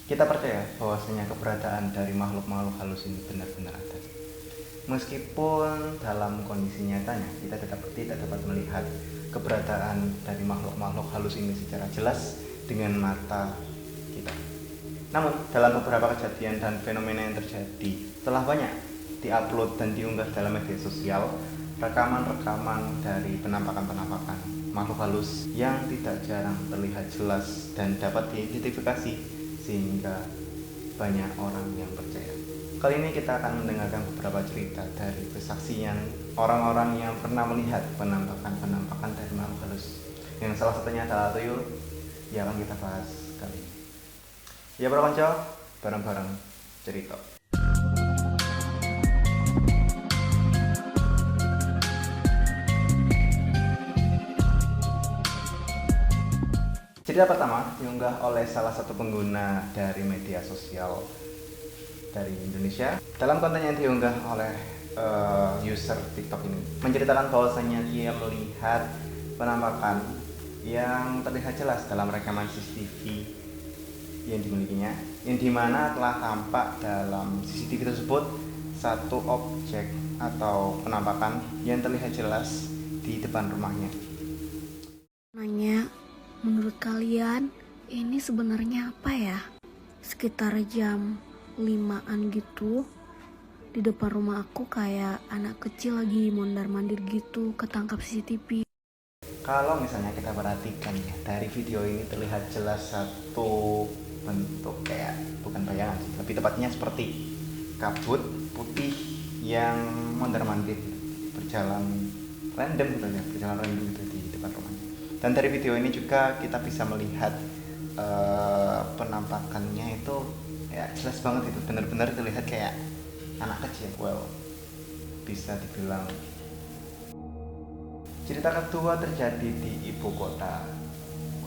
Kita percaya bahwasanya keberadaan dari makhluk-makhluk halus ini benar-benar ada. Meskipun dalam kondisi nyatanya kita tidak dapat melihat keberadaan dari makhluk-makhluk halus ini secara jelas dengan mata kita. Namun, dalam beberapa kejadian dan fenomena yang terjadi, telah banyak diupload dan diunggah dalam media sosial rekaman-rekaman dari penampakan-penampakan makhluk halus yang tidak jarang terlihat jelas dan dapat diidentifikasi sehingga banyak orang yang percaya. Kali ini kita akan mendengarkan beberapa cerita dari kesaksian orang-orang yang pernah melihat penampakan-penampakan dari makhluk halus. Yang salah satunya adalah tuyul yang akan kita bahas kali ini. Ya bro konco, bareng-bareng cerita. Cerita pertama diunggah oleh salah satu pengguna dari media sosial dari Indonesia. Dalam konten yang diunggah oleh user TikTok ini menceritakan bahwasanya dia melihat penampakan yang terlihat jelas dalam rekaman CCTV yang dimilikinya, yang dimana telah tampak dalam CCTV tersebut satu objek atau penampakan yang terlihat jelas di depan rumahnya. Nanya, menurut kalian ini sebenarnya apa ya? Sekitar jam 5-an gitu, di depan rumah aku kayak anak kecil lagi mondar-mandir gitu ketangkap CCTV. Kalau misalnya kita perhatikan ya, dari video ini terlihat jelas satu bentuk kayak bukan bayangan sih, lebih tepatnya seperti kabut putih yang mondar-mandir berjalan random gitu ya, berjalan random gitu di depan rumahnya. Dan dari video ini juga kita bisa melihat penampakannya itu ya jelas banget, itu benar-benar terlihat kayak anak kecil. Well, bisa dibilang. Cerita kedua terjadi di ibu kota,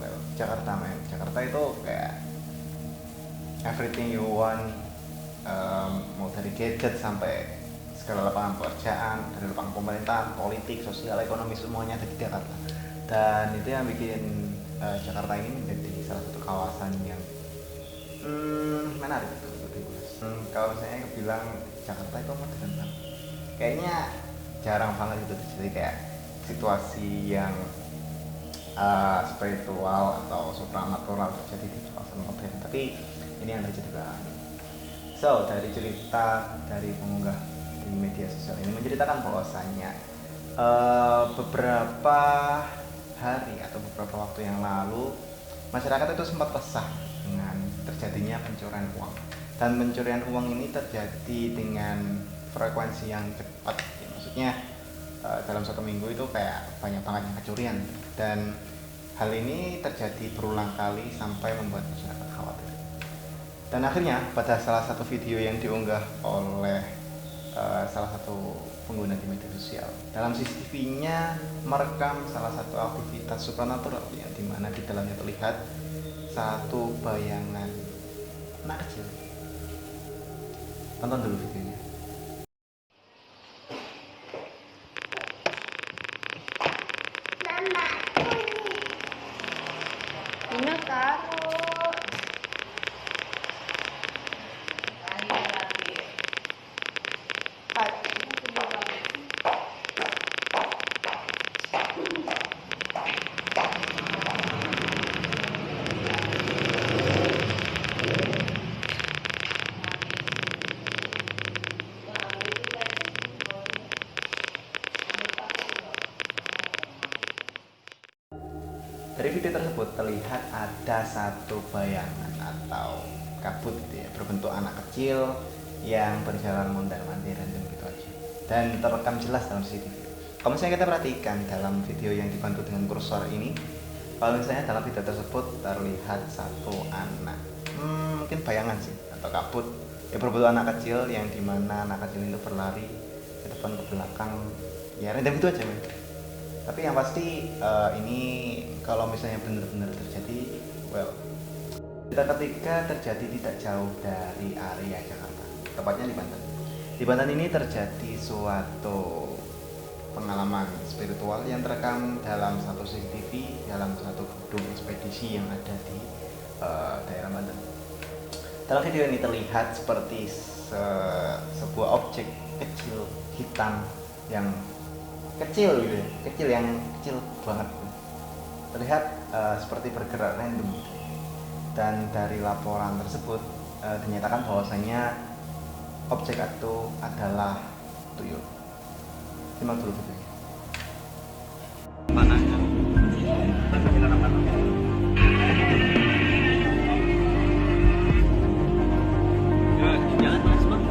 well, Jakarta men. Jakarta itu kayak everything you want, mau dari gadget sampai segala lapangan pekerjaan, dari lapangan pemerintahan, politik, sosial, ekonomi, semuanya ada di Jakarta. Dan itu yang bikin Jakarta ini menjadi salah satu kawasan yang menarik untuk dibahas. Kalau saya bilang Jakarta itu modern banget, kayaknya jarang banget itu terjadi kayak situasi yang spiritual atau supranatural terjadi di kawasan modern, tapi ini yang terjadi banget. So, dari cerita dari pengunggah di media sosial ini menceritakan bahwasanya beberapa hari atau beberapa waktu yang lalu masyarakat itu sempat resah dengan terjadinya pencurian uang, dan pencurian uang ini terjadi dengan frekuensi yang cepat ya, maksudnya dalam satu minggu itu kayak banyak banget yang kecurian, dan hal ini terjadi berulang kali sampai membuat masyarakat khawatir. Dan akhirnya pada salah satu video yang diunggah oleh salah satu pengguna di media sosial, dalam CCTV-nya merekam salah satu aktivitas supranatural yang dimana di dalamnya terlihat satu bayangan anak kecil. Tonton dulu videonya. Ini taruh. Dari video tersebut terlihat ada satu bayangan atau kabut gitu ya, berbentuk anak kecil yang berjalan mondar-mandir random gitu aja, dan terekam jelas dalam CCTV. Kalau misalnya kita perhatikan dalam video yang dibantu dengan kursor ini, kalau misalnya dalam video tersebut terlihat satu anak, mungkin bayangan sih atau kabut ya, berbentuk anak kecil yang dimana anak kecil itu berlari ke depan ke belakang ya, random gitu aja men. Tapi yang pasti ini kalau misalnya benar-benar terjadi, well, cerita ketiga terjadi tidak jauh dari area Jakarta, tepatnya di Banten. Di Banten ini terjadi suatu pengalaman spiritual yang terekam dalam satu CCTV dalam satu gedung ekspedisi yang ada di daerah Banten. Dalam video ini terlihat seperti sebuah objek kecil hitam yang kecil gitu ya, kecil banget. Terlihat seperti bergerak random. Dan dari laporan tersebut dinyatakan bahwasanya objek itu adalah tuyul. Simak dulu videonya. Panahnya. Jalan mas bang.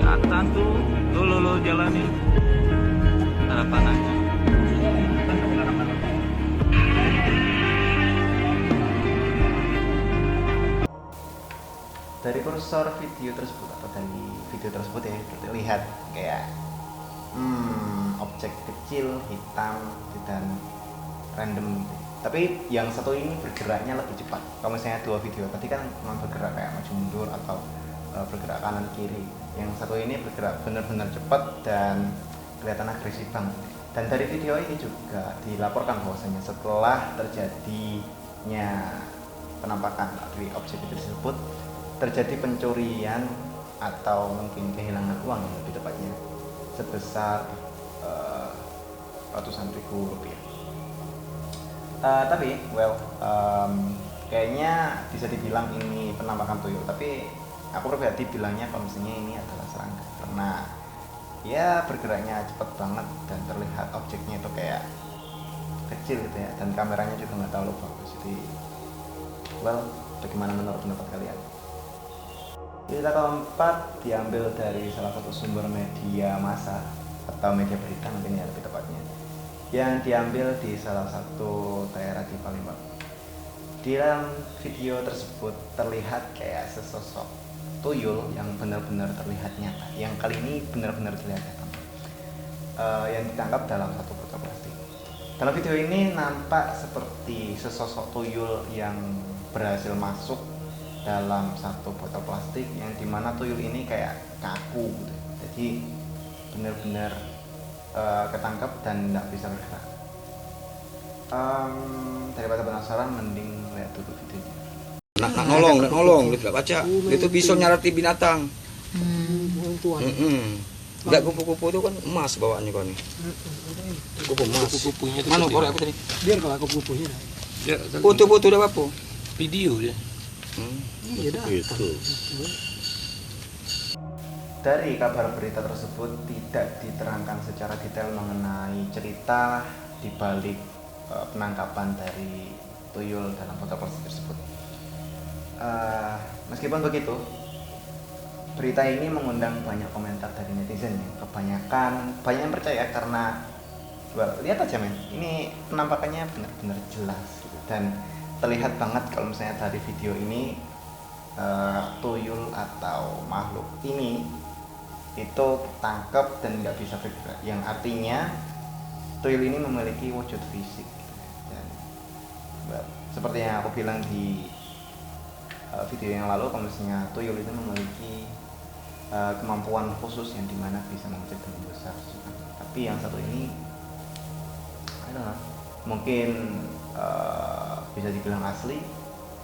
Kelihatan tuh, lo jalanin. Ada panahnya. Dari kursor video tersebut atau dari video tersebut ya terlihat kayak objek kecil hitam dan random gitu. Tapi yang satu ini bergeraknya lebih cepat. Kalau misalnya dua video tadi kan memang bergerak kayak maju mundur atau bergerak kanan kiri. Yang satu ini bergerak benar-benar cepat dan kelihatan agresif banget. Dan dari video ini juga dilaporkan bahwasanya setelah terjadinya penampakan dari objek itu tersebut terjadi pencurian atau mungkin kehilangan uang yang lebih tepatnya sebesar ratusan ribu rupiah. Tapi kayaknya bisa dibilang ini penampakan tuyul, tapi aku pribadi bilangnya kalau misalnya ini adalah serangga karena ya bergeraknya cepat banget dan terlihat objeknya itu kayak kecil gitu ya, dan kameranya juga nggak terlalu bagus. Jadi bagaimana menurut pendapat kalian? Cerita keempat diambil dari salah satu sumber media massa atau media berita mungkin ya lebih tepatnya, yang diambil di salah satu daerah di Palembang. Di dalam video tersebut terlihat kayak sesosok tuyul yang benar-benar terlihat nyata, yang kali ini benar-benar terlihat nyata, yang ditangkap dalam satu botol plastik. Dalam video ini nampak seperti sesosok tuyul yang berhasil masuk dalam satu botol plastik, yang dimana tuyul ini kayak kaku gitu. Jadi benar-benar ketangkap dan nggak bisa bergerak. Daripada penasaran mending lihat dulu videonya. Nolong, dia tidak baca. Itu pisau nyarati binatang. Enggak kupu-kupu itu kan emas bawaannya kau nih. Kupu emas. Kupu-kupunya itu Mana korek apa tadi? Biar kalau kupu-kupunya. Ya, Foto-foto udah apa? video ya. Itu. Dari kabar berita tersebut tidak diterangkan secara detail mengenai cerita di balik penangkapan dari tuyul dalam botol plastik tersebut. Meskipun begitu, berita ini mengundang banyak komentar dari netizen yang kebanyakan banyak yang percaya karena lihat aja men, ini penampakannya benar-benar jelas gitu. Dan terlihat banget kalau misalnya dari video ini tuyul atau makhluk ini itu tangkap dan nggak bisa bergerak, yang artinya tuyul ini memiliki wujud fisik gitu. Dan seperti yang aku bilang di video yang lalu, kalau misalnya tuyul itu memiliki kemampuan khusus yang dimana bisa mengecek dan membesar. Tapi yang satu ini I don't know, mungkin bisa dibilang asli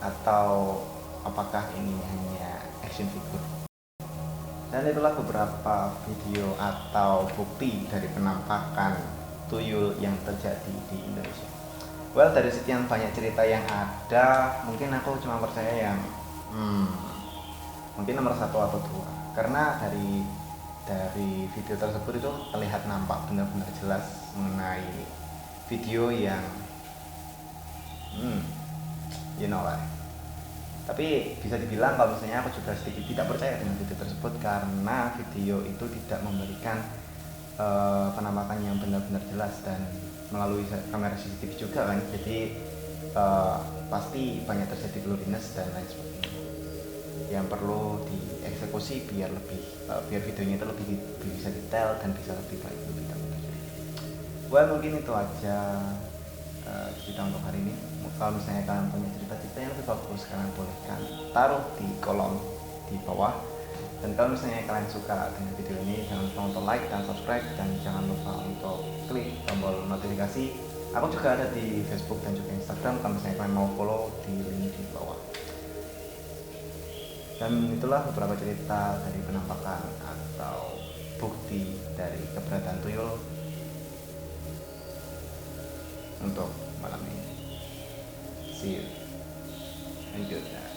atau apakah ini hanya action figure. Dan itulah beberapa video atau bukti dari penampakan tuyul yang terjadi di Indonesia. Dari sekian banyak cerita yang ada, mungkin aku cuma percaya yang mungkin nomor 1 atau 2, karena dari video tersebut itu terlihat nampak benar-benar jelas mengenai video yang you know lah. Tapi bisa dibilang kalau misalnya aku juga sedikit tidak percaya dengan video tersebut, karena video itu tidak memberikan penampakan yang benar-benar jelas dan melalui kamera CCTV juga kan. Jadi pasti banyak terjadi blurriness dan lain sebagainya yang perlu dieksekusi biar videonya itu lebih bisa detail dan bisa lebih baik, lebih dapat. Mungkin itu aja cerita untuk hari ini. Kalau misalnya kalian punya cerita-cerita yang lebih bagus, kalian boleh kan taruh di kolom di bawah. Dan kalau misalnya kalian suka dengan video ini, jangan lupa untuk like dan subscribe, dan jangan lupa untuk klik tombol notifikasi. Aku juga ada di Facebook dan juga Instagram, kalau misalnya kalian mau follow di link di bawah. Dan itulah beberapa cerita dari penampakan atau bukti dari keberadaan tuyul untuk malam ini. See you and good night.